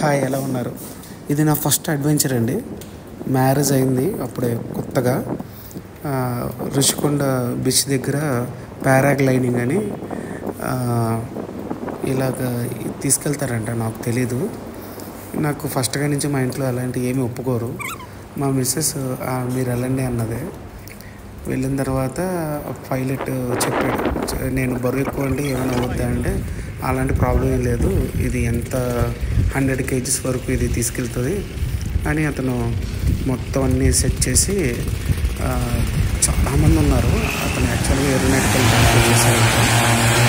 Hi, ఎలా ఉన్నారు? ఇది నా ఫస్ట్ అడ్వెంచర్ అండి. మ్యారేజ్ అయింది అప్పుడే కొత్తగా. రుషికొండ బీచ్ దగ్గర పారాగ్లైడింగ్ అని ఇలాగ తీసుకెళ్తారంట. నాకు తెలీదు. నాకు ఫస్ట్గా నుంచి మా ఇంట్లో అలాంటివి ఏమీ ఒప్పుకోరు. మా మిస్సెస్ మీరు వెళ్ళండి అన్నదే. వెళ్ళిన తర్వాత పైలట్ చెప్పాడు, నేను బరువు ఎక్కువ అండి, ఏమైనా వద్దా అంటే అలాంటి ప్రాబ్లం ఏం లేదు, ఇది ఎంత 100 kgs వరకు ఇది తీసుకెళ్తుంది అని అతను మొత్తం అన్నీ సెట్ చేసి చాలామంది ఉన్నారు. అతను యాక్చువల్గా ఏరోనాటికల్ డాక్టర్ చేశారు.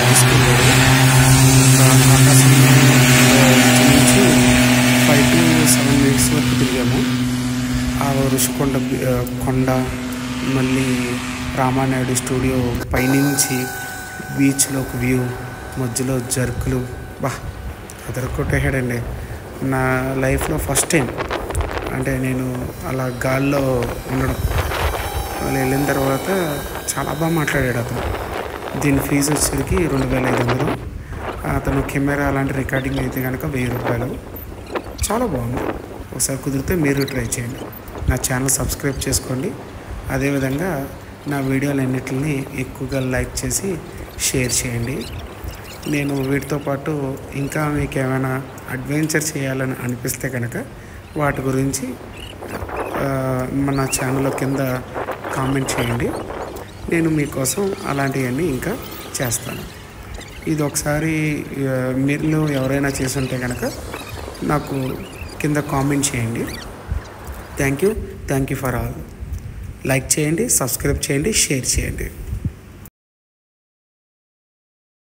తీసుకెళ్ళాడు. ఆకాశం నుంచి 5 to 7 minutes వరకు తిరిగాము. ఆ ఋషికొండ కొండ, మళ్ళీ రామానాయుడు స్టూడియో పైనుంచి బీచ్లో ఒక వ్యూ, మధ్యలో జర్కులు, అదరకొట్టేసాడండి. నా లైఫ్లో ఫస్ట్ టైం అంటే నేను అలా గాల్లో ఉండడం. వాళ్ళు వెళ్ళిన తర్వాత చాలా బాగా మాట్లాడాడు అతను. దీని ఫీజు వచ్చేసరికి 2500. అతను కెమెరా అలాంటి రికార్డింగ్ అయితే కనుక 1000 రూపాయలు. చాలా బాగుంది. ఒకసారి కుదిరితే మీరు ట్రై చేయండి. నా ఛానల్ సబ్స్క్రైబ్ చేసుకోండి. అదేవిధంగా నా వీడియోలన్నిటిని ఎక్కువగా లైక్ చేసి షేర్ చేయండి. నేను వీటితో పాటు ఇంకా మీకు ఏమైనా అడ్వెంచర్ చేయాలని అనిపిస్తే కనుక వాటి గురించి మన ఛానల్ కింద కామెంట్ చేయండి. నేను మీకోసం అలాంటివన్నీ ఇంకా చేస్తాను. ఇది ఒకసారి మీరు ఎవరైనా చేసుంటే కనుక నాకు కింద కామెంట్ చేయండి. Thank you for all. Like చేయండి, సబ్స్క్రైబ్ చేయండి, షేర్ చేయండి.